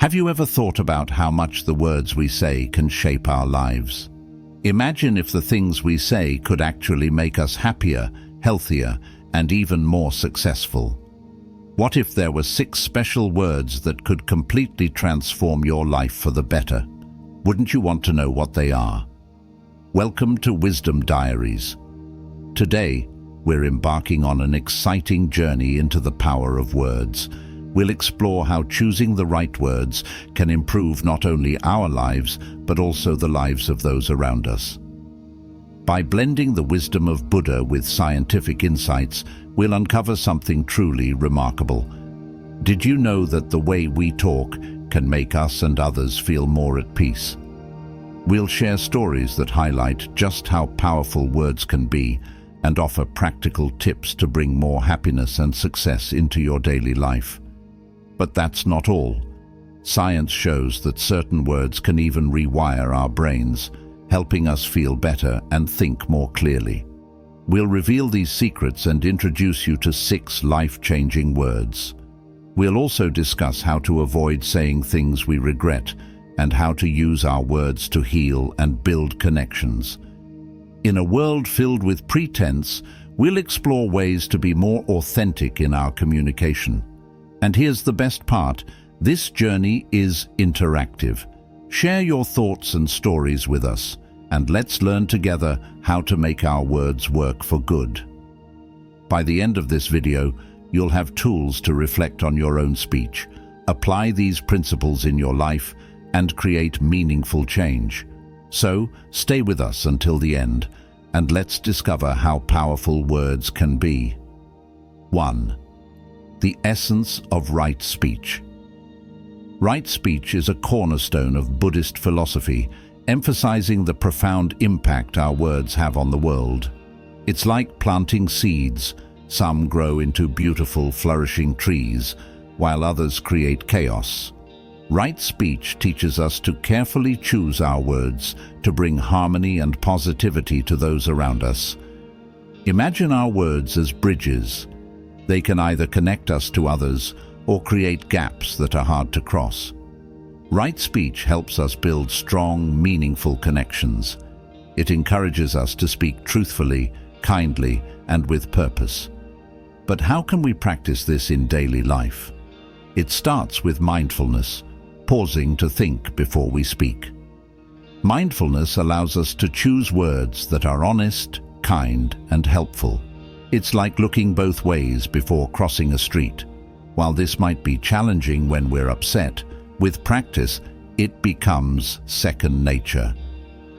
Have you ever thought about how much the words we say can shape our lives? Imagine if the things we say could actually make us happier, healthier, and even more successful. What if there were 6 special words that could completely transform your life for the better? Wouldn't you want to know what they are? Welcome to Wisdom Diaries. Today, we're embarking on an exciting journey into the power of words. We'll explore how choosing the right words can improve not only our lives, but also the lives of those around us. By blending the wisdom of Buddha with scientific insights, we'll uncover something truly remarkable. Did you know that the way we talk can make us and others feel more at peace? We'll share stories that highlight just how powerful words can be and offer practical tips to bring more happiness and success into your daily life. But that's not all. Science shows that certain words can even rewire our brains, helping us feel better and think more clearly. We'll reveal these secrets and introduce you to 6 life-changing words. We'll also discuss how to avoid saying things we regret and how to use our words to heal and build connections. In a world filled with pretense, we'll explore ways to be more authentic in our communication. And here's the best part, this journey is interactive. Share your thoughts and stories with us, and let's learn together how to make our words work for good. By the end of this video, you'll have tools to reflect on your own speech, apply these principles in your life, and create meaningful change. So, stay with us until the end, and let's discover how powerful words can be. 1. The essence of right speech. Right speech is a cornerstone of Buddhist philosophy, emphasizing the profound impact our words have on the world. It's like planting seeds. Some grow into beautiful, flourishing trees, while others create chaos. Right speech teaches us to carefully choose our words to bring harmony and positivity to those around us. Imagine our words as bridges. They can either connect us to others or create gaps that are hard to cross. Right speech helps us build strong, meaningful connections. It encourages us to speak truthfully, kindly, and with purpose. But how can we practice this in daily life? It starts with mindfulness, pausing to think before we speak. Mindfulness allows us to choose words that are honest, kind, and helpful. It's like looking both ways before crossing a street. While this might be challenging when we're upset, with practice, it becomes second nature.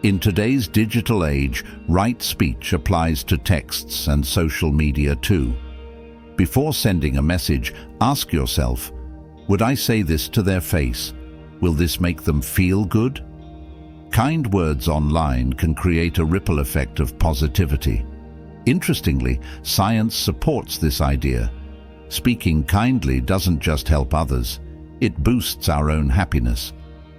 In today's digital age, right speech applies to texts and social media too. Before sending a message, ask yourself, would I say this to their face? Will this make them feel good? Kind words online can create a ripple effect of positivity. Interestingly, science supports this idea. Speaking kindly doesn't just help others, it boosts our own happiness.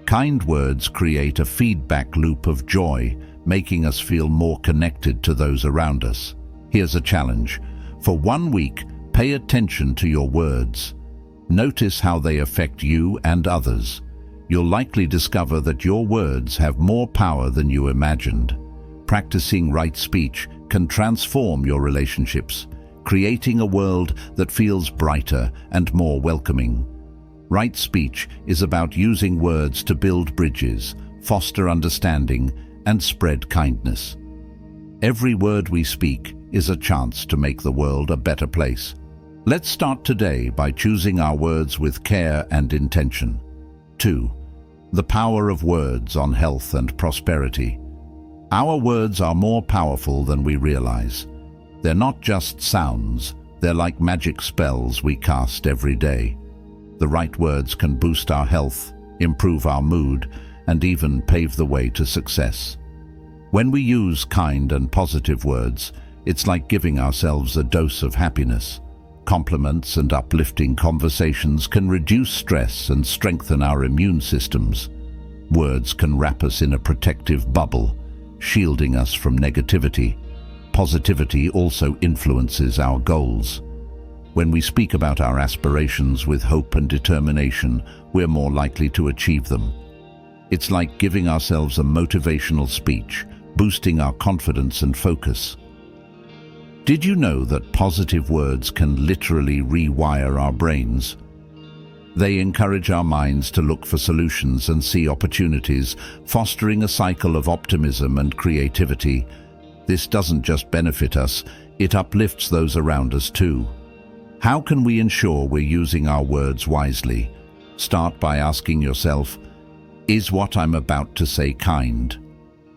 Kind words create a feedback loop of joy, making us feel more connected to those around us. Here's a challenge. For 1 week, pay attention to your words. Notice how they affect you and others. You'll likely discover that your words have more power than you imagined. Practicing right speech can transform your relationships, creating a world that feels brighter and more welcoming. Right speech is about using words to build bridges, foster understanding, and spread kindness. Every word we speak is a chance to make the world a better place. Let's start today by choosing our words with care and intention. 2. The power of words on health and prosperity. Our words are more powerful than we realize. They're not just sounds, they're like magic spells we cast every day. The right words can boost our health, improve our mood, and even pave the way to success. When we use kind and positive words, it's like giving ourselves a dose of happiness. Compliments and uplifting conversations can reduce stress and strengthen our immune systems. Words can wrap us in a protective bubble, shielding us from negativity. Positivity also influences our goals. When we speak about our aspirations with hope and determination, we're more likely to achieve them. It's like giving ourselves a motivational speech, boosting our confidence and focus. Did you know that positive words can literally rewire our brains? They encourage our minds to look for solutions and see opportunities, fostering a cycle of optimism and creativity. This doesn't just benefit us, it uplifts those around us too. How can we ensure we're using our words wisely? Start by asking yourself, is what I'm about to say kind?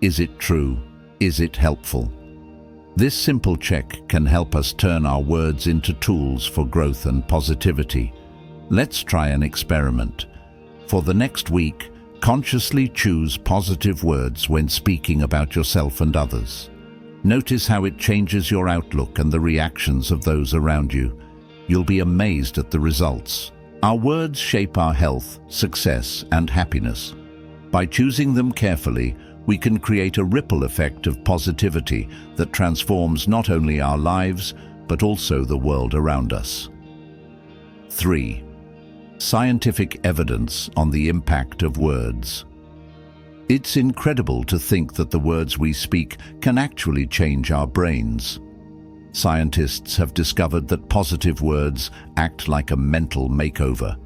Is it true? Is it helpful? This simple check can help us turn our words into tools for growth and positivity. Let's try an experiment. For the next week, consciously choose positive words when speaking about yourself and others. Notice how it changes your outlook and the reactions of those around you. You'll be amazed at the results. Our words shape our health, success, and happiness. By choosing them carefully, we can create a ripple effect of positivity that transforms not only our lives, but also the world around us. 3. Scientific evidence on the impact of words. It's incredible to think that the words we speak can actually change our brains. Scientists have discovered that positive words act like a mental makeover.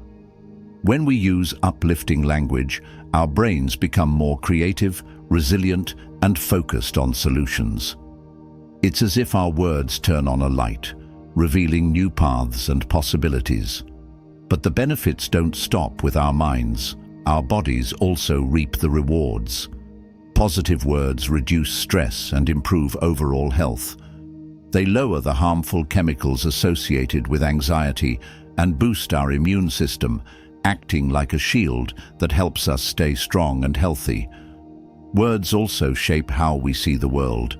When we use uplifting language, our brains become more creative, resilient, and focused on solutions. It's as if our words turn on a light, revealing new paths and possibilities. But the benefits don't stop with our minds. Our bodies also reap the rewards. Positive words reduce stress and improve overall health. They lower the harmful chemicals associated with anxiety and boost our immune system, acting like a shield that helps us stay strong and healthy. Words also shape how we see the world.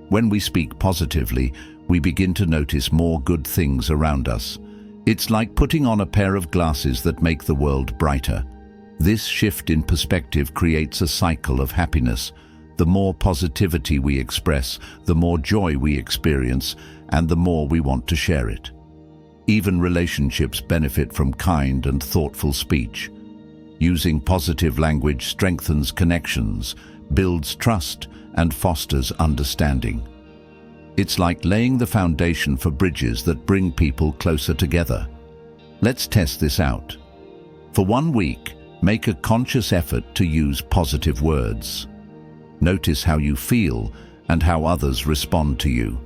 When we speak positively, we begin to notice more good things around us. It's like putting on a pair of glasses that make the world brighter. This shift in perspective creates a cycle of happiness. The more positivity we express, the more joy we experience, and the more we want to share it. Even relationships benefit from kind and thoughtful speech. Using positive language strengthens connections, builds trust, and fosters understanding. It's like laying the foundation for bridges that bring people closer together. Let's test this out. For 1 week, make a conscious effort to use positive words. Notice how you feel and how others respond to you.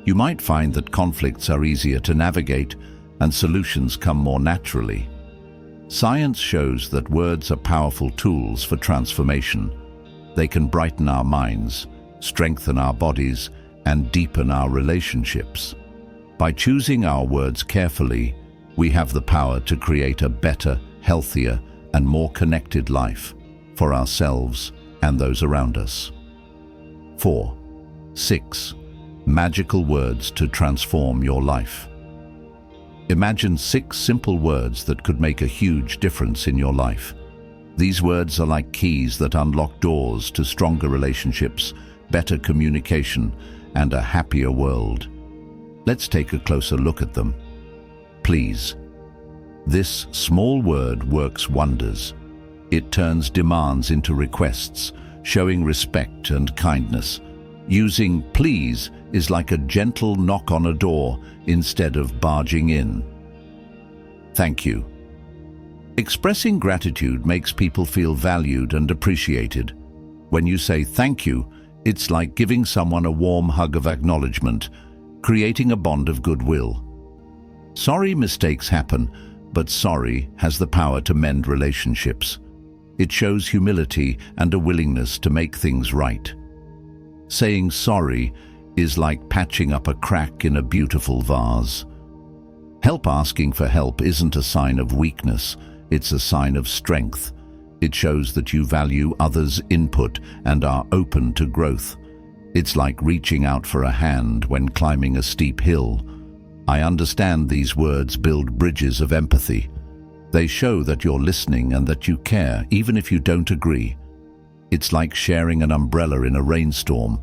You might find that conflicts are easier to navigate and solutions come more naturally. Science shows that words are powerful tools for transformation. They can brighten our minds, strengthen our bodies, and deepen our relationships. By choosing our words carefully, we have the power to create a better, healthier, and more connected life for ourselves and those around us. 4. 6. Magical words to transform your life. Imagine 6 simple words that could make a huge difference in your life. These words are like keys that unlock doors to stronger relationships, better communication, and a happier world. Let's take a closer look at them. Please. This small word works wonders. It turns demands into requests, showing respect and kindness. Using please is like a gentle knock on a door instead of barging in. Thank you. Expressing gratitude makes people feel valued and appreciated. When you say thank you, it's like giving someone a warm hug of acknowledgement, creating a bond of goodwill. Sorry, mistakes happen, but sorry has the power to mend relationships. It shows humility and a willingness to make things right. Saying sorry is like patching up a crack in a beautiful vase. Asking for help isn't a sign of weakness, it's a sign of strength. It shows that you value others' input and are open to growth. It's like reaching out for a hand when climbing a steep hill. I understand these words build bridges of empathy. They show that you're listening and that you care, even if you don't agree. It's like sharing an umbrella in a rainstorm.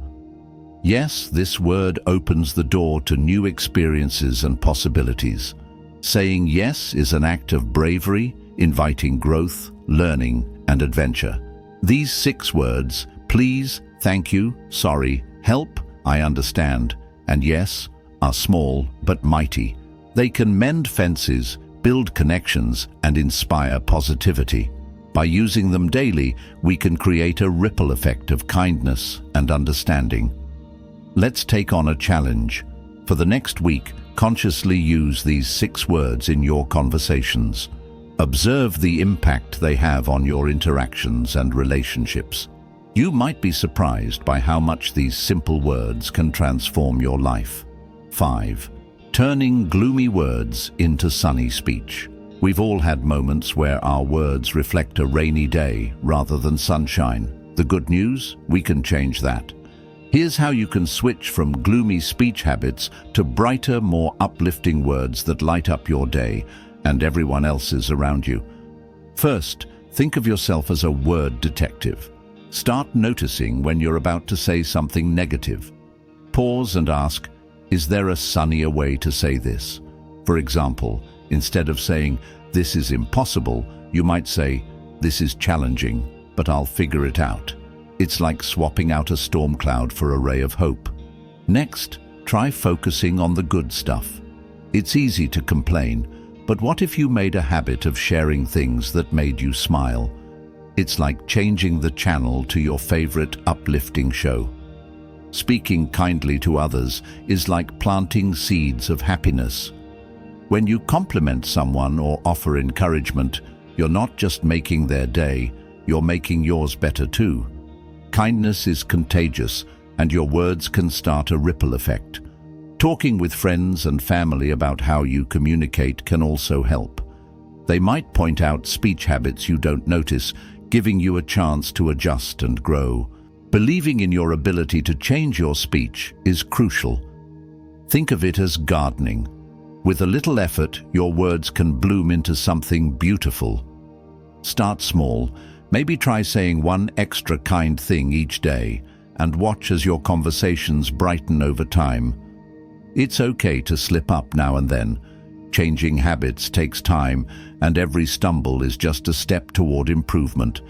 Yes, this word opens the door to new experiences and possibilities. Saying yes is an act of bravery, inviting growth, learning, and adventure. These 6 words, please, thank you, sorry, help, I understand, and yes, are small but mighty. They can mend fences, build connections, and inspire positivity. By using them daily, we can create a ripple effect of kindness and understanding. Let's take on a challenge. For the next week, consciously use these 6 words in your conversations. Observe the impact they have on your interactions and relationships. You might be surprised by how much these simple words can transform your life. 5. Turning gloomy words into sunny speech. We've all had moments where our words reflect a rainy day rather than sunshine. The good news? We can change that. Here's how you can switch from gloomy speech habits to brighter, more uplifting words that light up your day and everyone else's around you. First, think of yourself as a word detective. Start noticing when you're about to say something negative. Pause and ask, is there a sunnier way to say this? For example, instead of saying, this is impossible, you might say, this is challenging, but I'll figure it out. It's like swapping out a storm cloud for a ray of hope. Next, try focusing on the good stuff. It's easy to complain, but what if you made a habit of sharing things that made you smile? It's like changing the channel to your favorite uplifting show. Speaking kindly to others is like planting seeds of happiness. When you compliment someone or offer encouragement, you're not just making their day, you're making yours better too. Kindness is contagious, and your words can start a ripple effect. Talking with friends and family about how you communicate can also help. They might point out speech habits you don't notice, giving you a chance to adjust and grow. Believing in your ability to change your speech is crucial. Think of it as gardening. With a little effort, your words can bloom into something beautiful. Start small. Maybe try saying one extra kind thing each day and watch as your conversations brighten over time. It's okay to slip up now and then. Changing habits takes time, and every stumble is just a step toward improvement.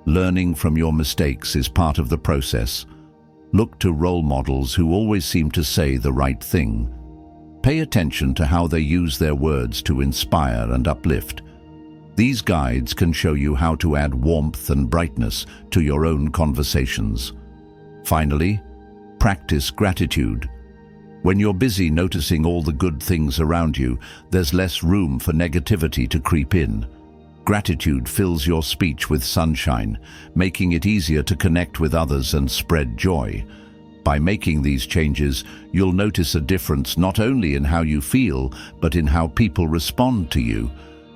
Learning from your mistakes is part of the process. Look to role models who always seem to say the right thing. Pay attention to how they use their words to inspire and uplift. These guides can show you how to add warmth and brightness to your own conversations. Finally, practice gratitude. When you're busy noticing all the good things around you, there's less room for negativity to creep in. Gratitude fills your speech with sunshine, making it easier to connect with others and spread joy. By making these changes, you'll notice a difference not only in how you feel, but in how people respond to you.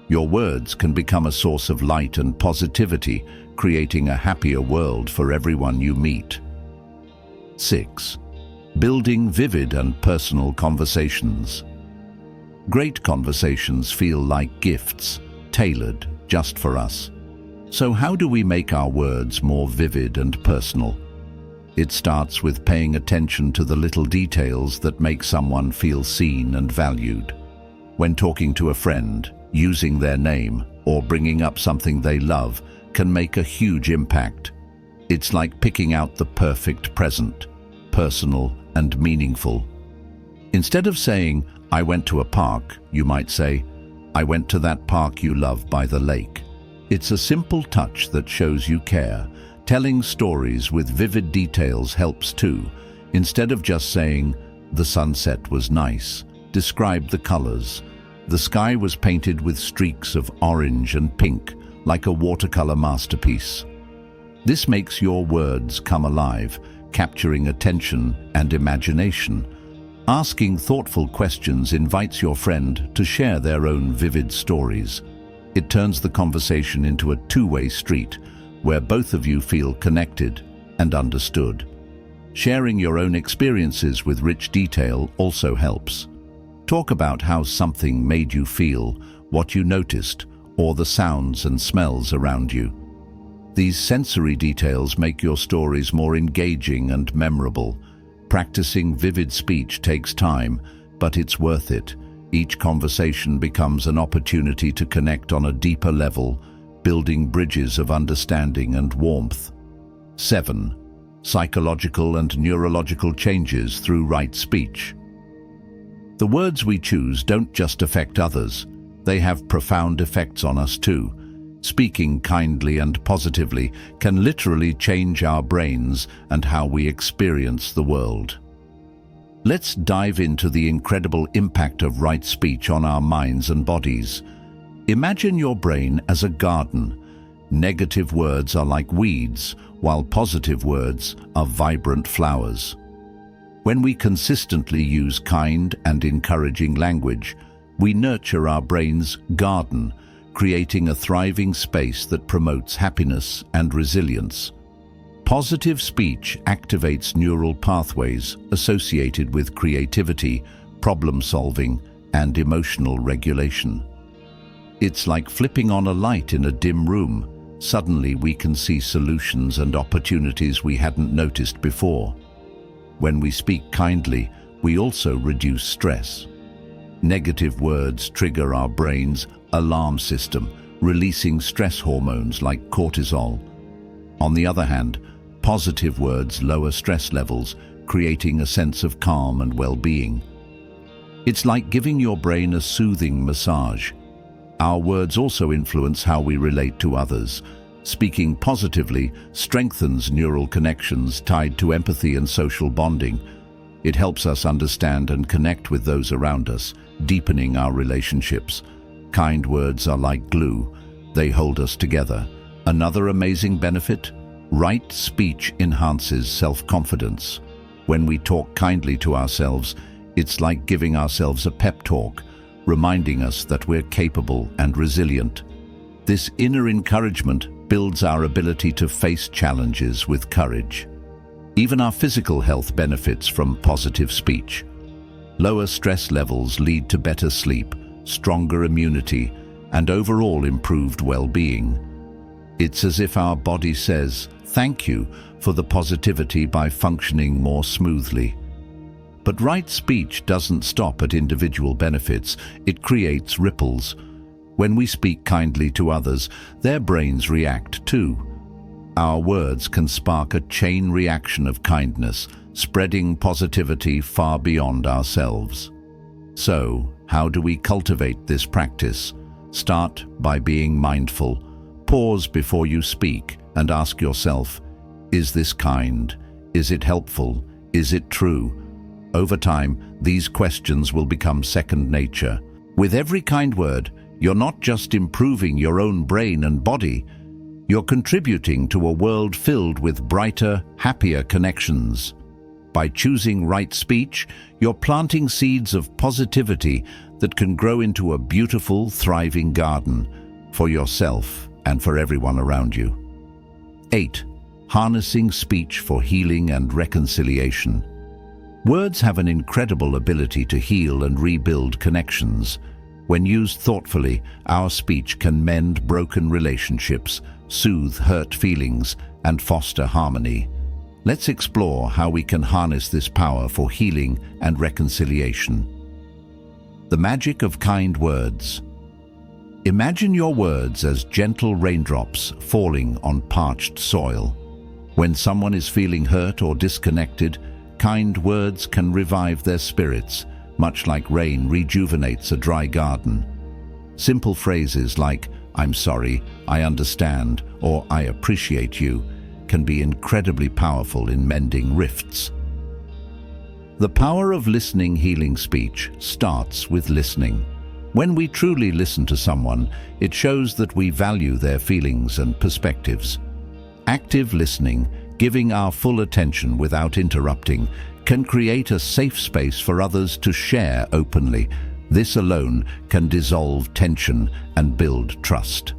Your words can become a source of light and positivity, creating a happier world for everyone you meet. 6. Building vivid and personal conversations. Great conversations feel like gifts, tailored just for us. So how do we make our words more vivid and personal? It starts with paying attention to the little details that make someone feel seen and valued. When talking to a friend, using their name or bringing up something they love can make a huge impact. It's like picking out the perfect present, personal and meaningful. Instead of saying, I went to a park, you might say, I went to that park you love by the lake. It's a simple touch that shows you care. Telling stories with vivid details helps too. Instead of just saying, the sunset was nice, describe the colors. The sky was painted with streaks of orange and pink, like a watercolor masterpiece. This makes your words come alive, capturing attention and imagination. Asking thoughtful questions invites your friend to share their own vivid stories. It turns the conversation into a two-way street, where both of you feel connected and understood. Sharing your own experiences with rich detail also helps. Talk about how something made you feel, what you noticed, or the sounds and smells around you. These sensory details make your stories more engaging and memorable. Practicing vivid speech takes time, but it's worth it. Each conversation becomes an opportunity to connect on a deeper level, building bridges of understanding and warmth. 7. Psychological and neurological changes through right speech. The words we choose don't just affect others, they have profound effects on us too. Speaking kindly and positively can literally change our brains and how we experience the world. Let's dive into the incredible impact of right speech on our minds and bodies. Imagine your brain as a garden. Negative words are like weeds, while positive words are vibrant flowers. When we consistently use kind and encouraging language, we nurture our brain's garden, creating a thriving space that promotes happiness and resilience. Positive speech activates neural pathways associated with creativity, problem-solving, and emotional regulation. It's like flipping on a light in a dim room. Suddenly we can see solutions and opportunities we hadn't noticed before. When we speak kindly, we also reduce stress. Negative words trigger our brain's alarm system, releasing stress hormones like cortisol. On the other hand, positive words lower stress levels, creating a sense of calm and well-being. It's like giving your brain a soothing massage. Our words also influence how we relate to others. Speaking positively strengthens neural connections tied to empathy and social bonding. It helps us understand and connect with those around us, deepening our relationships. Kind words are like glue. They hold us together. Another amazing benefit? Right speech enhances self-confidence. When we talk kindly to ourselves, it's like giving ourselves a pep talk, reminding us that we're capable and resilient. This inner encouragement builds our ability to face challenges with courage. Even our physical health benefits from positive speech. Lower stress levels lead to better sleep, stronger immunity, and overall improved well-being. It's as if our body says, "Thank you for the positivity," by functioning more smoothly. But right speech doesn't stop at individual benefits, it creates ripples. When we speak kindly to others, their brains react too. Our words can spark a chain reaction of kindness, spreading positivity far beyond ourselves. So, how do we cultivate this practice? Start by being mindful. Pause before you speak and ask yourself, is this kind? Is it helpful? Is it true? Over time, these questions will become second nature. With every kind word, you're not just improving your own brain and body, you're contributing to a world filled with brighter, happier connections. By choosing right speech, you're planting seeds of positivity that can grow into a beautiful, thriving garden for yourself and for everyone around you. 8. Harnessing speech for healing and reconciliation. Words have an incredible ability to heal and rebuild connections. When used thoughtfully, our speech can mend broken relationships, soothe hurt feelings, and foster harmony. Let's explore how we can harness this power for healing and reconciliation. The magic of kind words. Imagine your words as gentle raindrops falling on parched soil. When someone is feeling hurt or disconnected, kind words can revive their spirits, much like rain rejuvenates a dry garden. Simple phrases like, "I'm sorry," "I understand," or "I appreciate you," can be incredibly powerful in mending rifts. The power of listening healing speech starts with listening. When we truly listen to someone, it shows that we value their feelings and perspectives. Active listening, giving our full attention without interrupting, can create a safe space for others to share openly. This alone can dissolve tension and build trust.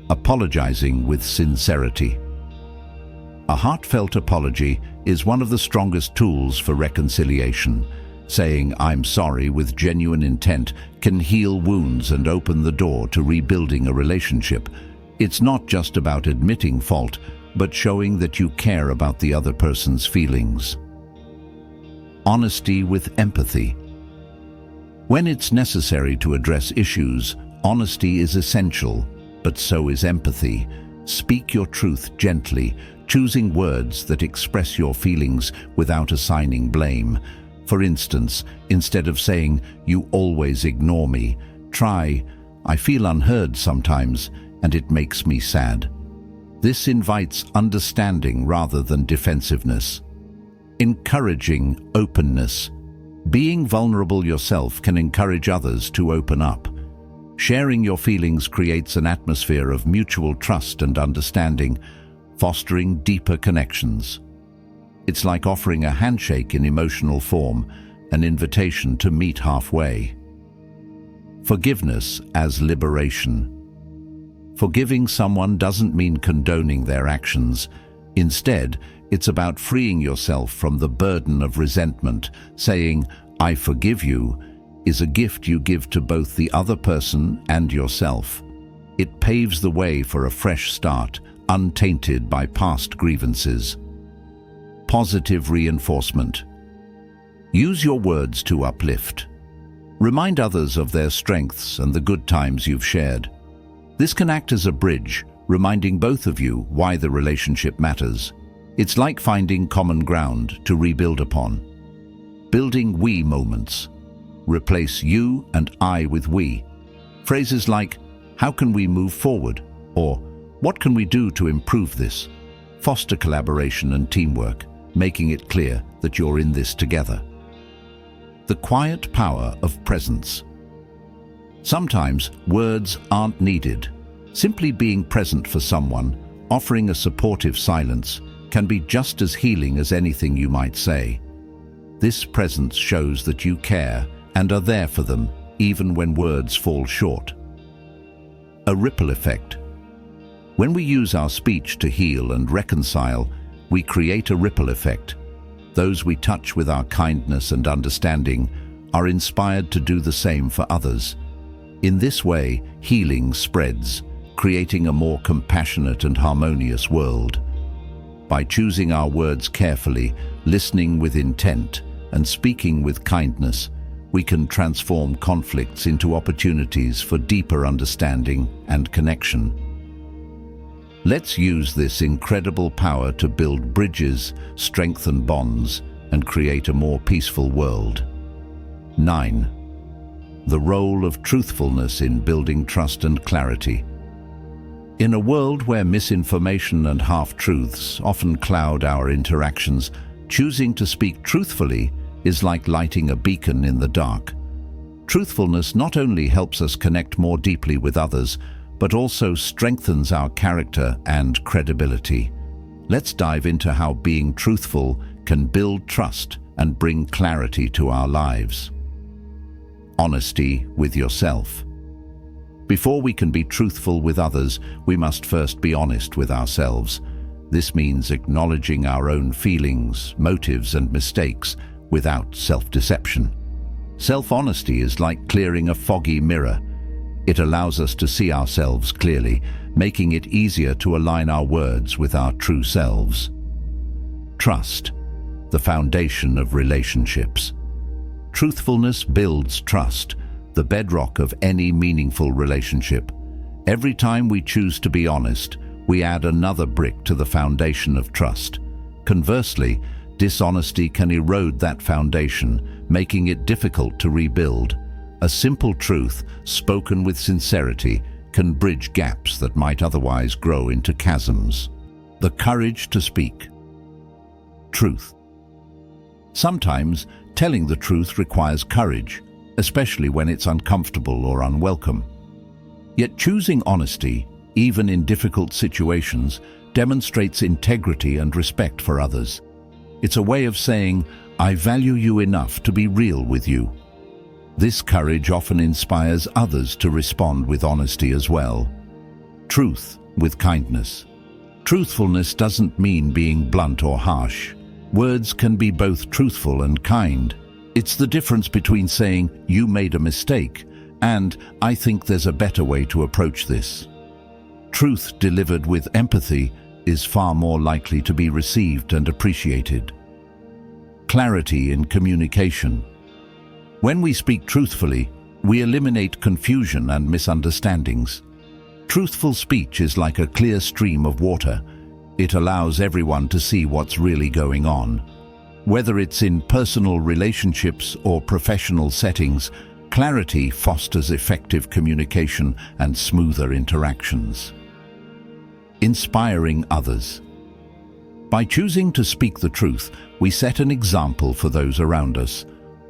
Apologizing with sincerity. A heartfelt apology is one of the strongest tools for reconciliation. Saying "I'm sorry" with genuine intent can heal wounds and open the door to rebuilding a relationship. It's not just about admitting fault, but showing that you care about the other person's feelings. Honesty with empathy. When it's necessary to address issues, honesty is essential, but so is empathy. Speak your truth gently, choosing words that express your feelings without assigning blame. For instance, instead of saying, "You always ignore me," try, "I feel unheard sometimes, and it makes me sad." This invites understanding rather than defensiveness. Encouraging openness. Being vulnerable yourself can encourage others to open up. Sharing your feelings creates an atmosphere of mutual trust and understanding, fostering deeper connections. It's like offering a handshake in emotional form, an invitation to meet halfway. Forgiveness as liberation. Forgiving someone doesn't mean condoning their actions. Instead, it's about freeing yourself from the burden of resentment. Saying, "I forgive you," is a gift you give to both the other person and yourself. It paves the way for a fresh start, untainted by past grievances. Positive reinforcement. Use your words to uplift. Remind others of their strengths and the good times you've shared. This can act as a bridge, reminding both of you why the relationship matters. It's like finding common ground to rebuild upon. Building we moments. Replace you and I with we. Phrases like, "How can we move forward?" or "What can we do to improve this?" foster collaboration and teamwork, making it clear that you're in this together. The quiet power of presence. Sometimes words aren't needed. Simply being present for someone, offering a supportive silence, can be just as healing as anything you might say. This presence shows that you care and are there for them, even when words fall short. A ripple effect. When we use our speech to heal and reconcile, we create a ripple effect. Those we touch with our kindness and understanding are inspired to do the same for others. In this way, healing spreads, creating a more compassionate and harmonious world. By choosing our words carefully, listening with intent, and speaking with kindness, we can transform conflicts into opportunities for deeper understanding and connection. Let's use this incredible power to build bridges, strengthen bonds, and create a more peaceful world. 9. The role of truthfulness in building trust and clarity. In a world where misinformation and half-truths often cloud our interactions, choosing to speak truthfully is like lighting a beacon in the dark. Truthfulness not only helps us connect more deeply with others, but also strengthens our character and credibility. Let's dive into how being truthful can build trust and bring clarity to our lives. Honesty with yourself. Before we can be truthful with others, we must first be honest with ourselves. This means acknowledging our own feelings, motives, and mistakes without self-deception. Self-honesty is like clearing a foggy mirror. It allows us to see ourselves clearly, making it easier to align our words with our true selves. Trust, the foundation of relationships. Truthfulness builds trust, the bedrock of any meaningful relationship. Every time we choose to be honest, we add another brick to the foundation of trust. Conversely, dishonesty can erode that foundation, making it difficult to rebuild. A simple truth, spoken with sincerity, can bridge gaps that might otherwise grow into chasms. The courage to speak. Truth. Sometimes, telling the truth requires courage, especially when it's uncomfortable or unwelcome. Yet choosing honesty, even in difficult situations, demonstrates integrity and respect for others. It's a way of saying, "I value you enough to be real with you." This courage often inspires others to respond with honesty as well. Truth with kindness. Truthfulness doesn't mean being blunt or harsh. Words can be both truthful and kind. It's the difference between saying, "You made a mistake," and "I think there's a better way to approach this." Truth delivered with empathy is far more likely to be received and appreciated. Clarity in communication. When we speak truthfully, we eliminate confusion and misunderstandings. Truthful speech is like a clear stream of water. It allows everyone to see what's really going on. Whether it's in personal relationships or professional settings, clarity fosters effective communication and smoother interactions. Inspiring others. By choosing to speak the truth, we set an example for those around us.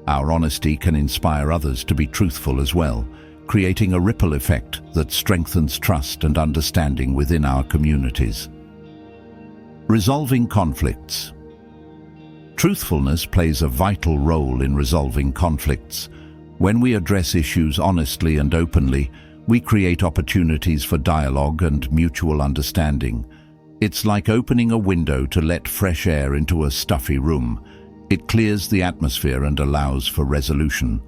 Our honesty can inspire others to be truthful as well, creating a ripple effect that strengthens trust and understanding within our communities. Resolving conflicts. Truthfulness plays a vital role in resolving conflicts. When we address issues honestly and openly, we create opportunities for dialogue and mutual understanding. It's like opening a window to let fresh air into a stuffy room. It clears the atmosphere and allows for resolution.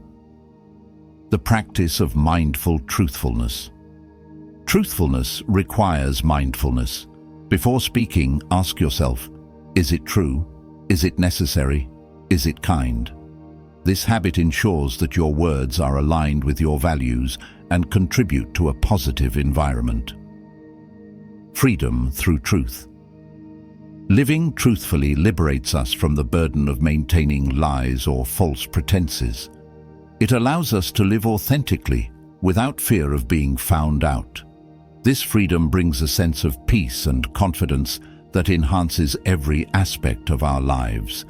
The practice of mindful truthfulness. Truthfulness requires mindfulness. Before speaking, ask yourself, is it true? Is it necessary? Is it kind? This habit ensures that your words are aligned with your values and contribute to a positive environment. Freedom through truth. Living truthfully liberates us from the burden of maintaining lies or false pretenses. It allows us to live authentically, without fear of being found out. This freedom brings a sense of peace and confidence that enhances every aspect of our lives.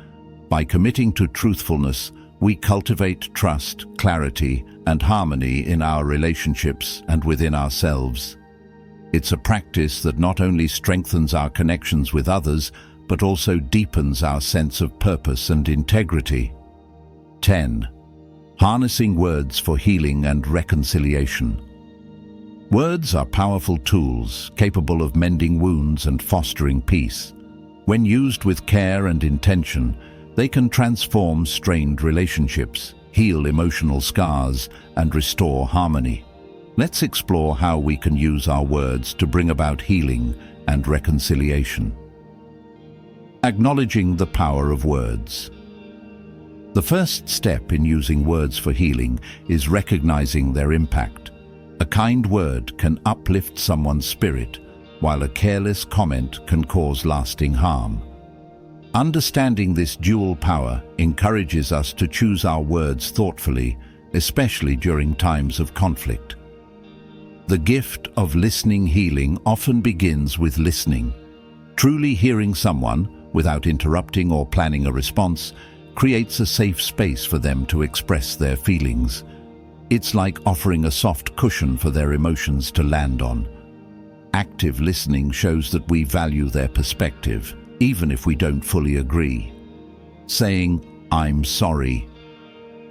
By committing to truthfulness, we cultivate trust, clarity, and harmony in our relationships and within ourselves. It's a practice that not only strengthens our connections with others, but also deepens our sense of purpose and integrity. 10. Harnessing words for healing and reconciliation. Words are powerful tools capable of mending wounds and fostering peace. When used with care and intention, they can transform strained relationships, heal emotional scars, and restore harmony. Let's explore how we can use our words to bring about healing and reconciliation. Acknowledging the power of words. The first step in using words for healing is recognizing their impact. A kind word can uplift someone's spirit, while a careless comment can cause lasting harm. Understanding this dual power encourages us to choose our words thoughtfully, especially during times of conflict. The gift of listening healing often begins with listening. Truly hearing someone, without interrupting or planning a response, creates a safe space for them to express their feelings. It's like offering a soft cushion for their emotions to land on. Active listening shows that we value their perspective, even if we don't fully agree. Saying, "I'm sorry."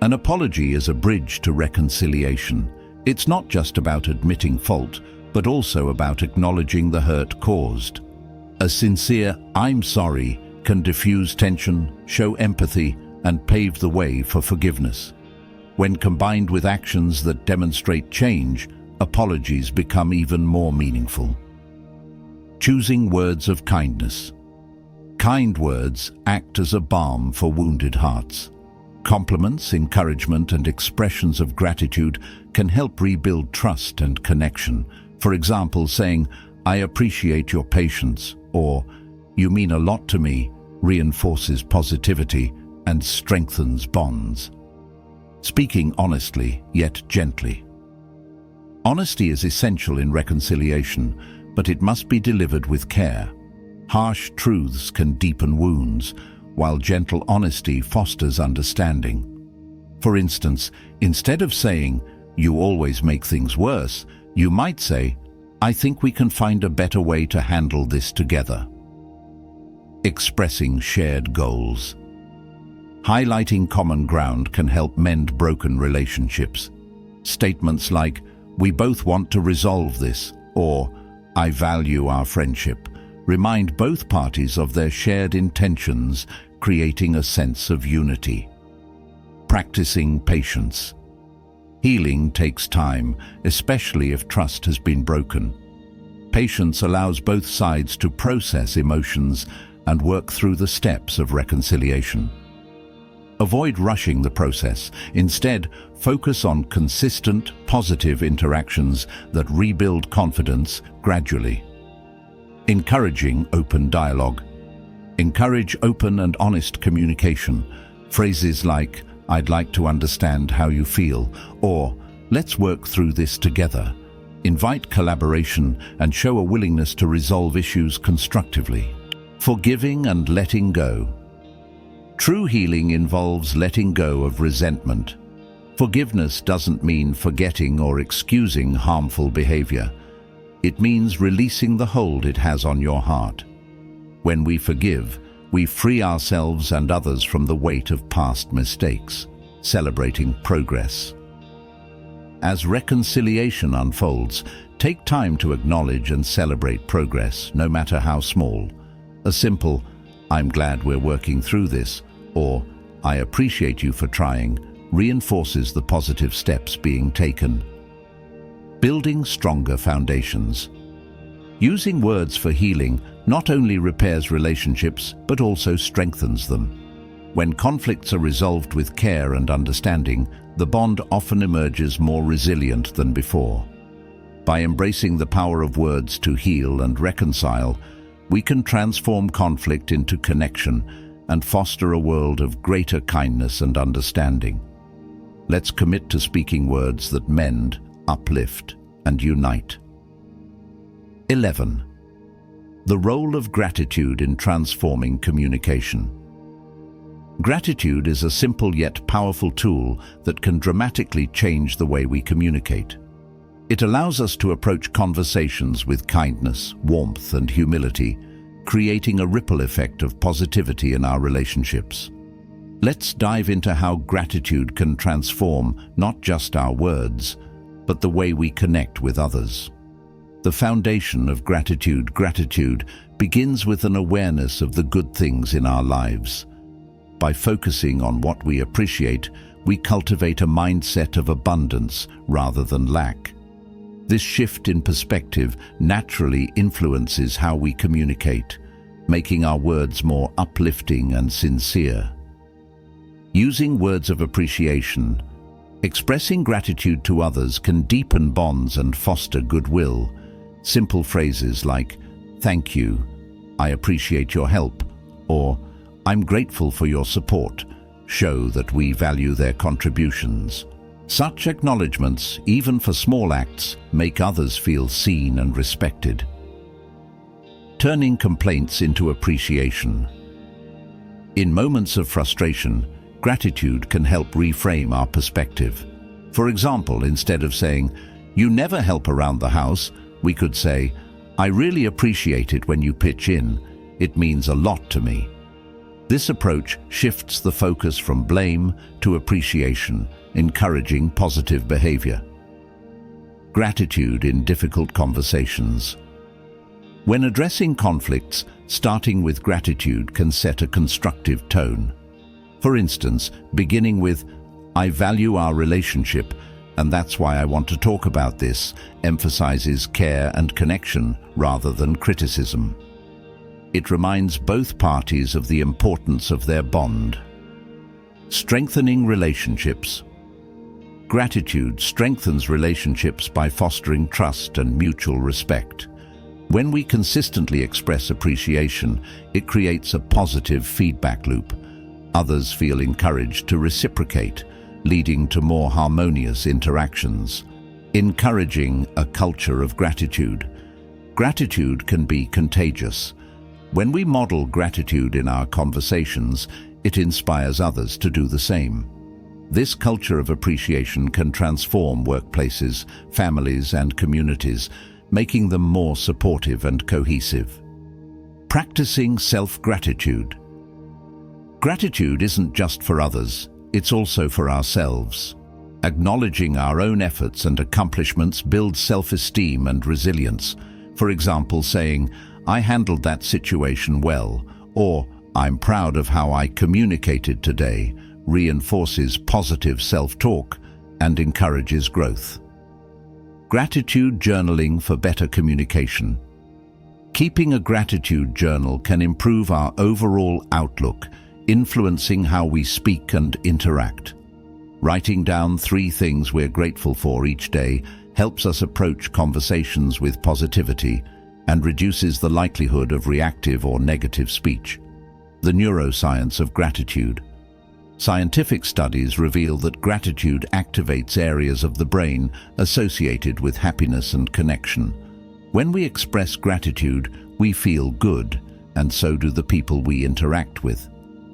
An apology is a bridge to reconciliation. It's not just about admitting fault, but also about acknowledging the hurt caused. A sincere "I'm sorry" can diffuse tension, show empathy, and pave the way for forgiveness. When combined with actions that demonstrate change, apologies become even more meaningful. Choosing words of kindness. Kind words act as a balm for wounded hearts. Compliments, encouragement, and expressions of gratitude can help rebuild trust and connection. For example, saying, "I appreciate your patience," or "You mean a lot to me," reinforces positivity and strengthens bonds. Speaking honestly, yet gently. Honesty is essential in reconciliation, but it must be delivered with care. Harsh truths can deepen wounds, while gentle honesty fosters understanding. For instance, instead of saying, "You always make things worse," you might say, "I think we can find a better way to handle this together." Expressing shared goals. Highlighting common ground can help mend broken relationships. Statements like, "We both want to resolve this," or "I value our friendship," remind both parties of their shared intentions, creating a sense of unity. Practicing patience. Healing takes time, especially if trust has been broken. Patience allows both sides to process emotions and work through the steps of reconciliation. Avoid rushing the process. Instead, focus on consistent, positive interactions that rebuild confidence gradually. Encouraging open dialogue. Encourage open and honest communication. Phrases like, "I'd like to understand how you feel," or "Let's work through this together." Invite collaboration and show a willingness to resolve issues constructively. Forgiving and letting go. True healing involves letting go of resentment. Forgiveness doesn't mean forgetting or excusing harmful behavior. It means releasing the hold it has on your heart. When we forgive, we free ourselves and others from the weight of past mistakes, celebrating progress. As reconciliation unfolds, take time to acknowledge and celebrate progress, no matter how small. A simple, "I'm glad we're working through this," or "I appreciate you for trying," reinforces the positive steps being taken. Building stronger foundations. Using words for healing not only repairs relationships, but also strengthens them. When conflicts are resolved with care and understanding, the bond often emerges more resilient than before. By embracing the power of words to heal and reconcile, we can transform conflict into connection and foster a world of greater kindness and understanding. Let's commit to speaking words that mend, uplift, and unite. 11. The role of gratitude in transforming communication. Gratitude is a simple yet powerful tool that can dramatically change the way we communicate. It allows us to approach conversations with kindness, warmth, and humility, creating a ripple effect of positivity in our relationships. Let's dive into how gratitude can transform not just our words, but the way we connect with others. The foundation of gratitude begins with an awareness of the good things in our lives. By focusing on what we appreciate, we cultivate a mindset of abundance rather than lack. This shift in perspective naturally influences how we communicate, making our words more uplifting and sincere. Using words of appreciation. Expressing gratitude to others can deepen bonds and foster goodwill. Simple phrases like, "Thank you," "I appreciate your help," or "I'm grateful for your support," show that we value their contributions. Such acknowledgements, even for small acts, make others feel seen and respected. Turning complaints into appreciation. In moments of frustration, gratitude can help reframe our perspective. For example, instead of saying, "You never help around the house," we could say, "I really appreciate it when you pitch in. It means a lot to me." This approach shifts the focus from blame to appreciation, encouraging positive behavior. Gratitude in difficult conversations. When addressing conflicts, starting with gratitude can set a constructive tone. For instance, beginning with, "I value our relationship, and that's why I want to talk about this," emphasizes care and connection rather than criticism. It reminds both parties of the importance of their bond. Strengthening relationships. Gratitude strengthens relationships by fostering trust and mutual respect. When we consistently express appreciation, it creates a positive feedback loop. Others feel encouraged to reciprocate, leading to more harmonious interactions. Encouraging a culture of gratitude. Gratitude can be contagious. When we model gratitude in our conversations, it inspires others to do the same. This culture of appreciation can transform workplaces, families, and communities, making them more supportive and cohesive. Practicing self-gratitude. Gratitude isn't just for others, it's also for ourselves. Acknowledging our own efforts and accomplishments builds self-esteem and resilience. For example, saying, "I handled that situation well," or "I'm proud of how I communicated today," reinforces positive self-talk and encourages growth. Gratitude journaling for better communication. Keeping a gratitude journal can improve our overall outlook, influencing how we speak and interact. Writing down 3 things we're grateful for each day helps us approach conversations with positivity and reduces the likelihood of reactive or negative speech. The neuroscience of gratitude. Scientific studies reveal that gratitude activates areas of the brain associated with happiness and connection. When we express gratitude, we feel good, and so do the people we interact with.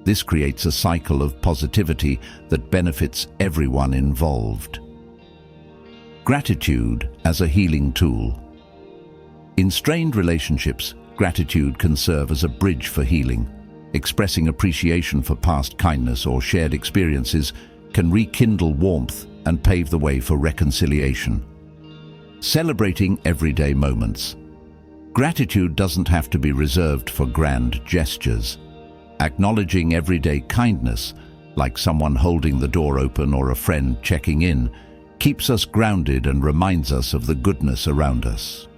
This creates a cycle of positivity that benefits everyone involved. Gratitude as a healing tool. In strained relationships, gratitude can serve as a bridge for healing. Expressing appreciation for past kindness or shared experiences can rekindle warmth and pave the way for reconciliation. Celebrating everyday moments. Gratitude doesn't have to be reserved for grand gestures. Acknowledging everyday kindness, like someone holding the door open or a friend checking in, keeps us grounded and reminds us of the goodness around us.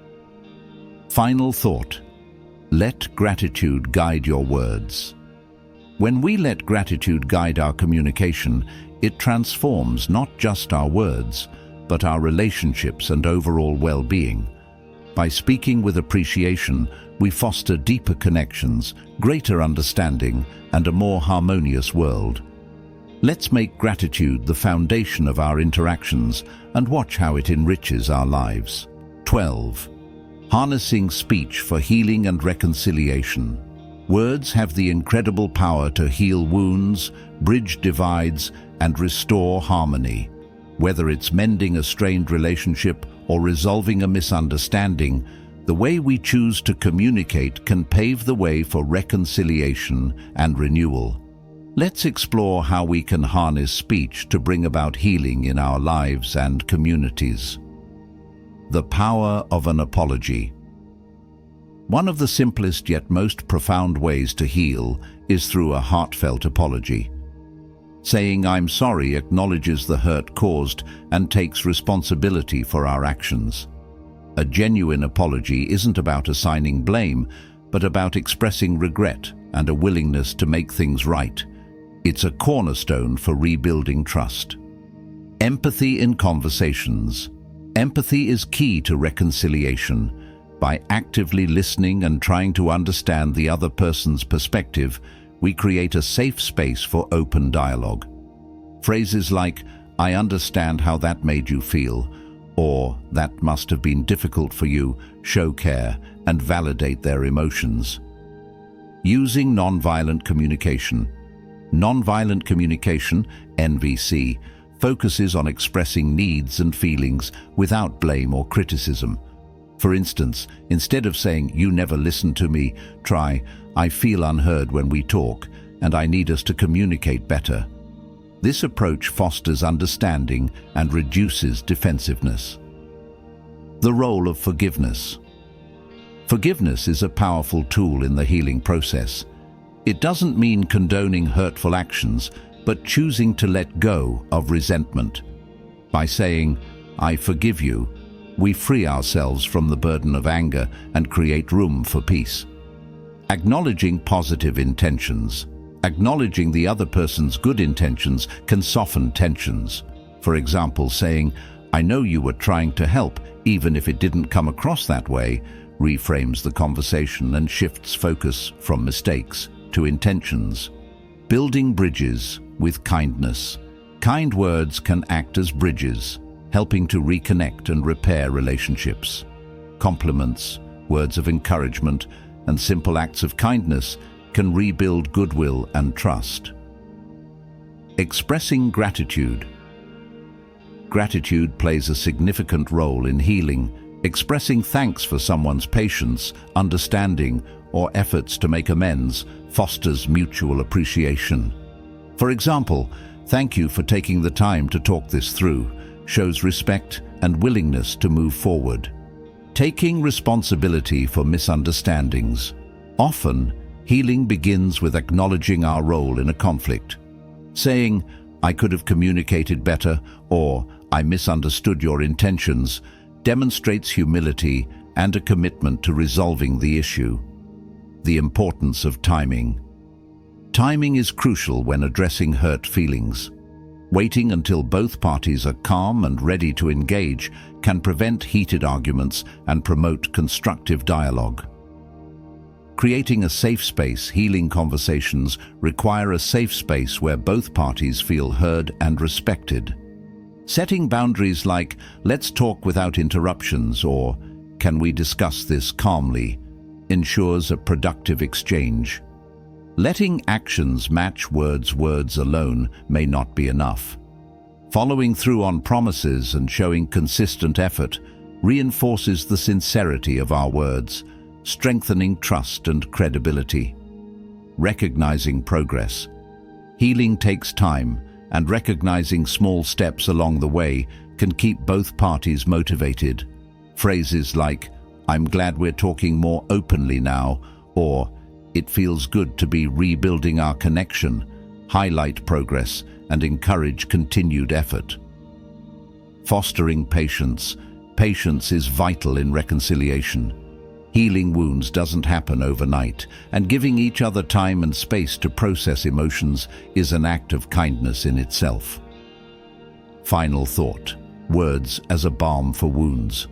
Final thought. Let gratitude guide your words. When we let gratitude guide our communication, it transforms not just our words, but our relationships and overall well-being. By speaking with appreciation, we foster deeper connections, greater understanding, and a more harmonious world. Let's make gratitude the foundation of our interactions and watch how it enriches our lives. 12. Harnessing speech for healing and reconciliation. Words have the incredible power to heal wounds, bridge divides, and restore harmony. Whether it's mending a strained relationship or resolving a misunderstanding, the way we choose to communicate can pave the way for reconciliation and renewal. Let's explore how we can harness speech to bring about healing in our lives and communities. The power of an apology. One of the simplest yet most profound ways to heal is through a heartfelt apology. Saying "I'm sorry" acknowledges the hurt caused and takes responsibility for our actions. A genuine apology isn't about assigning blame, but about expressing regret and a willingness to make things right. It's a cornerstone for rebuilding trust. Empathy in conversations. Empathy is key to reconciliation. By actively listening and trying to understand the other person's perspective, we create a safe space for open dialogue. Phrases like, "I understand how that made you feel," or "that must have been difficult for you," show care and validate their emotions. Using nonviolent communication. Nonviolent communication, NVC, focuses on expressing needs and feelings without blame or criticism. For instance, instead of saying, "You never listen to me," try, "I feel unheard when we talk, and I need us to communicate better." This approach fosters understanding and reduces defensiveness. The role of forgiveness. Forgiveness is a powerful tool in the healing process. It doesn't mean condoning hurtful actions, but choosing to let go of resentment. By saying, "I forgive you," we free ourselves from the burden of anger and create room for peace. Acknowledging positive intentions. Acknowledging the other person's good intentions can soften tensions. For example, saying, "I know you were trying to help, even if it didn't come across that way," reframes the conversation and shifts focus from mistakes to intentions. Building bridges with kindness. Kind words can act as bridges, helping to reconnect and repair relationships. Compliments, words of encouragement, and simple acts of kindness can rebuild goodwill and trust. Expressing gratitude. Gratitude plays a significant role in healing. Expressing thanks for someone's patience, understanding, or efforts to make amends fosters mutual appreciation. For example, "Thank you for taking the time to talk this through," shows respect and willingness to move forward. Taking responsibility for misunderstandings. Often, healing begins with acknowledging our role in a conflict. Saying, "I could have communicated better," or "I misunderstood your intentions," demonstrates humility and a commitment to resolving the issue. The importance of timing. Timing is crucial when addressing hurt feelings. Waiting until both parties are calm and ready to engage can prevent heated arguments and promote constructive dialogue. Creating a safe space. Healing conversations require a safe space where both parties feel heard and respected. Setting boundaries like, "Let's talk without interruptions," or "Can we discuss this calmly?" ensures a productive exchange. Letting actions match words. Words alone may not be enough. Following through on promises and showing consistent effort reinforces the sincerity of our words, strengthening trust and credibility. Recognizing progress. Healing takes time, and recognizing small steps along the way can keep both parties motivated. Phrases like, "I'm glad we're talking more openly now," or "It feels good to be rebuilding our connection," highlight progress and encourage continued effort. Fostering patience. Patience is vital in reconciliation. Healing wounds doesn't happen overnight, and giving each other time and space to process emotions is an act of kindness in itself. Final thought. Words as a balm for wounds.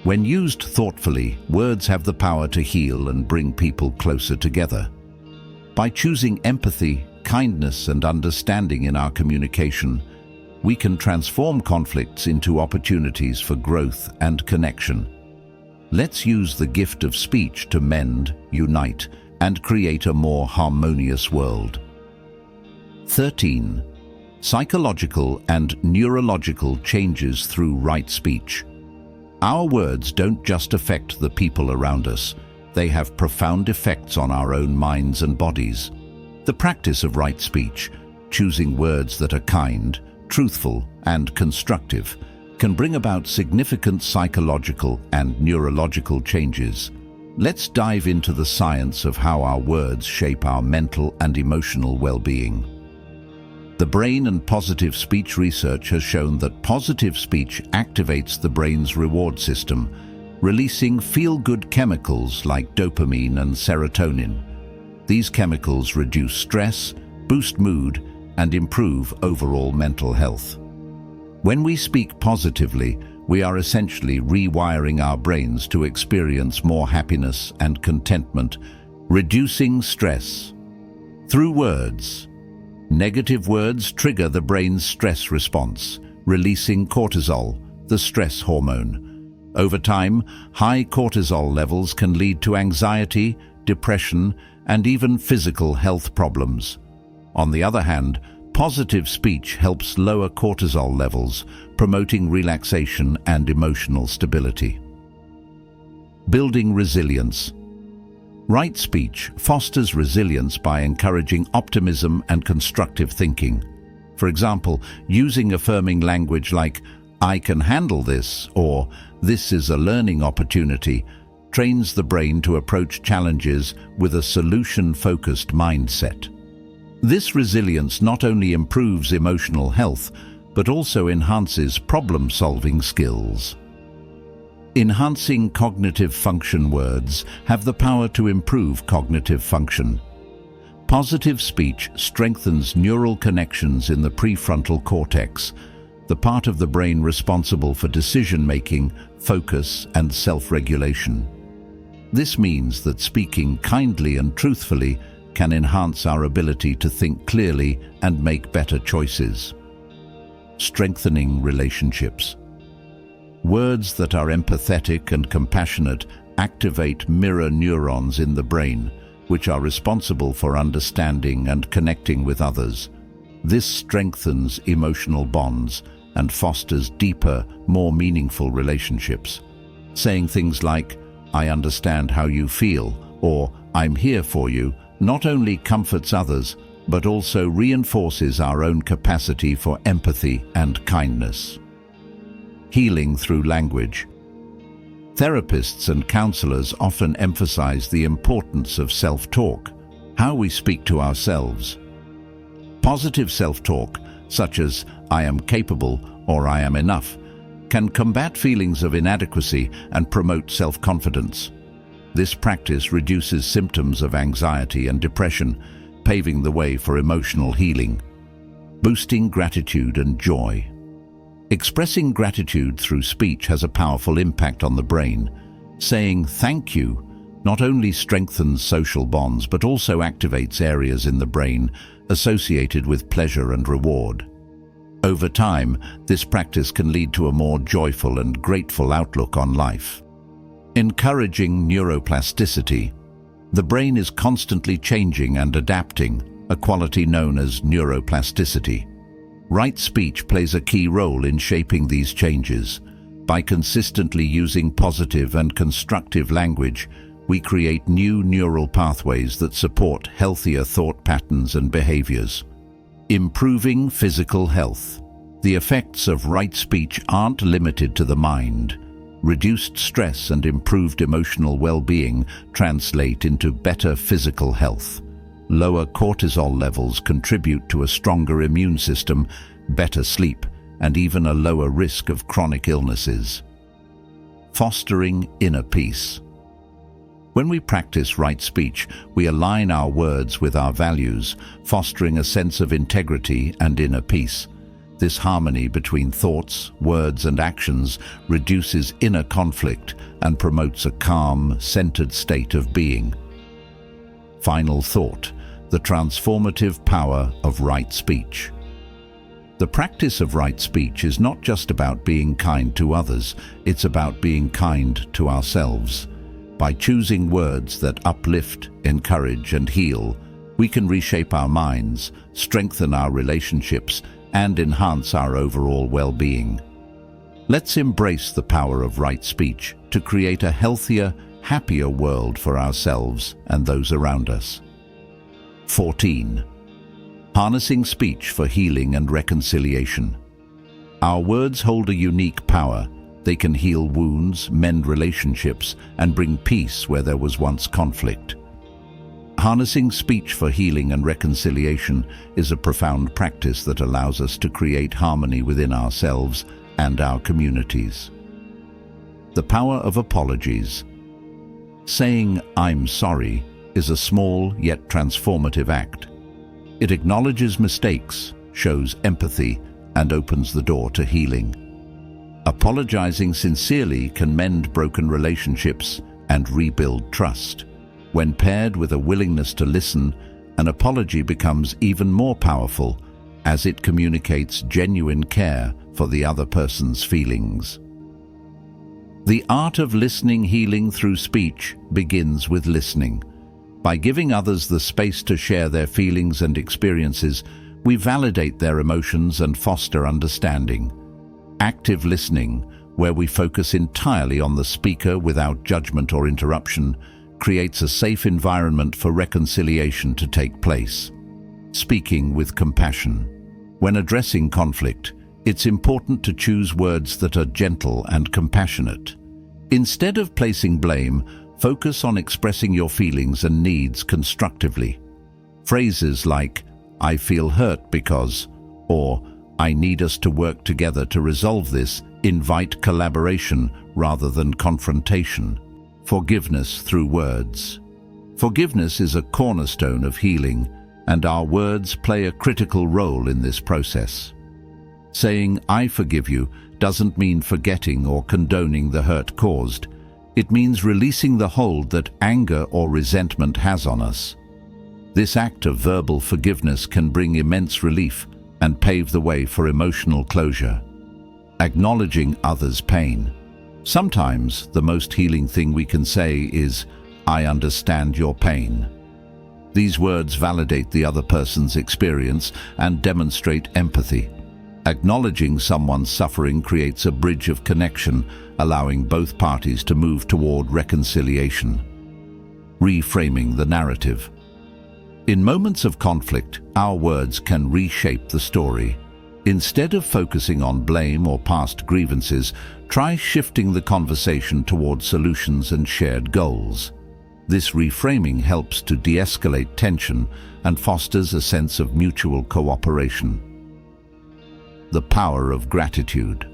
When used thoughtfully, words have the power to heal and bring people closer together. By choosing empathy, kindness, and understanding in our communication, we can transform conflicts into opportunities for growth and connection. Let's use the gift of speech to mend, unite, and create a more harmonious world. 13. Psychological and neurological changes through right speech. Our words don't just affect the people around us, they have profound effects on our own minds and bodies. The practice of right speech, choosing words that are kind, truthful, and constructive, can bring about significant psychological and neurological changes. Let's dive into the science of how our words shape our mental and emotional well-being. The brain and positive speech research has shown that positive speech activates the brain's reward system, releasing feel-good chemicals like dopamine and serotonin. These chemicals reduce stress, boost mood, and improve overall mental health. When we speak positively, we are essentially rewiring our brains to experience more happiness and contentment, reducing stress. Through words. Negative words trigger the brain's stress response, releasing cortisol, the stress hormone. Over time, high cortisol levels can lead to anxiety, depression, and even physical health problems. On the other hand, positive speech helps lower cortisol levels, promoting relaxation and emotional stability. Building resilience. Right speech fosters resilience by encouraging optimism and constructive thinking. For example, using affirming language like, "I can handle this," or "This is a learning opportunity," trains the brain to approach challenges with a solution-focused mindset. This resilience not only improves emotional health, but also enhances problem-solving skills. Enhancing cognitive function. Words have the power to improve cognitive function. Positive speech strengthens neural connections in the prefrontal cortex, the part of the brain responsible for decision-making, focus, and self-regulation. This means that speaking kindly and truthfully can enhance our ability to think clearly and make better choices. Strengthening relationships. Words that are empathetic and compassionate activate mirror neurons in the brain, which are responsible for understanding and connecting with others. This strengthens emotional bonds and fosters deeper, more meaningful relationships. Saying things like, "I understand how you feel," or "I'm here for you," not only comforts others, but also reinforces our own capacity for empathy and kindness. Healing through language. Therapists and counselors often emphasize the importance of self-talk, how we speak to ourselves. Positive self-talk, such as "I am capable" or "I am enough," can combat feelings of inadequacy and promote self-confidence. This practice reduces symptoms of anxiety and depression, paving the way for emotional healing. Boosting gratitude and joy. Expressing gratitude through speech has a powerful impact on the brain. Saying thank you not only strengthens social bonds but also activates areas in the brain associated with pleasure and reward. Over time, this practice can lead to a more joyful and grateful outlook on life. Encouraging neuroplasticity. The brain is constantly changing and adapting, a quality known as neuroplasticity. Right speech plays a key role in shaping these changes. By consistently using positive and constructive language, we create new neural pathways that support healthier thought patterns and behaviors. Improving physical health. The effects of right speech aren't limited to the mind. Reduced stress and improved emotional well-being translate into better physical health. Lower cortisol levels contribute to a stronger immune system, better sleep, and even a lower risk of chronic illnesses. Fostering inner peace. When we practice right speech, we align our words with our values, fostering a sense of integrity and inner peace. This harmony between thoughts, words, and actions reduces inner conflict and promotes a calm, centered state of being. Final thought: the transformative power of right speech. The practice of right speech is not just about being kind to others, it's about being kind to ourselves. By choosing words that uplift, encourage, and heal, we can reshape our minds, strengthen our relationships, and enhance our overall well-being. Let's embrace the power of right speech to create a healthier, happier world for ourselves and those around us. 14. Harnessing speech for healing and reconciliation. Our words hold a unique power. They can heal wounds, mend relationships, and bring peace where there was once conflict. Harnessing speech for healing and reconciliation is a profound practice that allows us to create harmony within ourselves and our communities. The power of apologies. Saying "I'm sorry" is a small yet transformative act. It acknowledges mistakes, shows empathy, and opens the door to healing. Apologizing sincerely can mend broken relationships and rebuild trust. When paired with a willingness to listen, an apology becomes even more powerful as it communicates genuine care for the other person's feelings. The art of listening healing through speech begins with listening. By giving others the space to share their feelings and experiences, we validate their emotions and foster understanding. Active listening, where we focus entirely on the speaker without judgment or interruption, creates a safe environment for reconciliation to take place. Speaking with compassion. When addressing conflict, it's important to choose words that are gentle and compassionate. Instead of placing blame, focus on expressing your feelings and needs constructively. Phrases like, "I feel hurt because," or "I need us to work together to resolve this," invite collaboration rather than confrontation. Forgiveness through words. Forgiveness is a cornerstone of healing, and our words play a critical role in this process. Saying "I forgive you" doesn't mean forgetting or condoning the hurt caused. It means releasing the hold that anger or resentment has on us. This act of verbal forgiveness can bring immense relief and pave the way for emotional closure. Acknowledging others' pain. Sometimes the most healing thing we can say is, "I understand your pain." These words validate the other person's experience and demonstrate empathy. Acknowledging someone's suffering creates a bridge of connection, allowing both parties to move toward reconciliation. Reframing the narrative. In moments of conflict, our words can reshape the story. Instead of focusing on blame or past grievances, try shifting the conversation toward solutions and shared goals. This reframing helps to de-escalate tension and fosters a sense of mutual cooperation. The power of gratitude.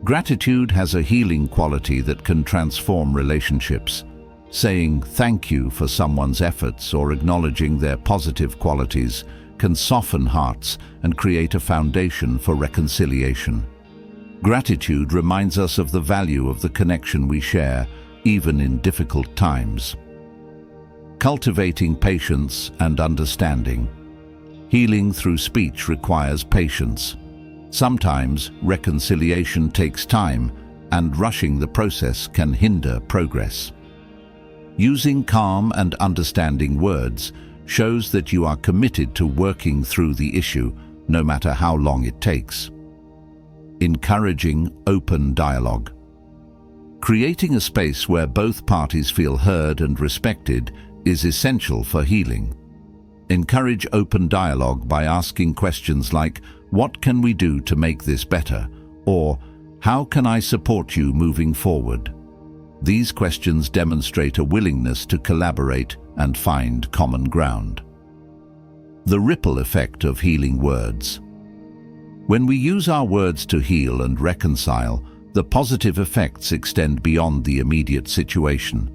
Gratitude has a healing quality that can transform relationships. Saying thank you for someone's efforts or acknowledging their positive qualities can soften hearts and create a foundation for reconciliation. Gratitude reminds us of the value of the connection we share, even in difficult times. Cultivating patience and understanding. Healing through speech requires patience. Sometimes reconciliation takes time, and rushing the process can hinder progress. Using calm and understanding words shows that you are committed to working through the issue, no matter how long it takes. Encouraging open dialogue. Creating a space where both parties feel heard and respected is essential for healing. Encourage open dialogue by asking questions like, "What can we do to make this better?" or "How can I support you moving forward?" These questions demonstrate a willingness to collaborate and find common ground. The ripple effect of healing words. When we use our words to heal and reconcile, the positive effects extend beyond the immediate situation.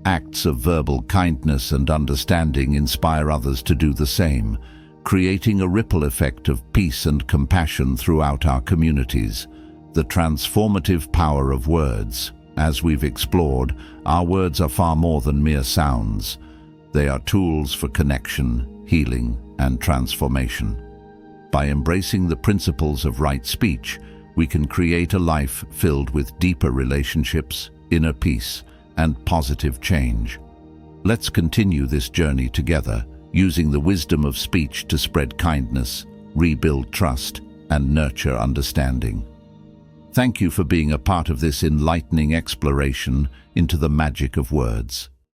Acts of verbal kindness and understanding inspire others to do the same, creating a ripple effect of peace and compassion throughout our communities. The transformative power of words. As we've explored, our words are far more than mere sounds. They are tools for connection, healing, and transformation. By embracing the principles of right speech, we can create a life filled with deeper relationships, inner peace, and positive change. Let's continue this journey together, using the wisdom of speech to spread kindness, rebuild trust, and nurture understanding. Thank you for being a part of this enlightening exploration into the magic of words.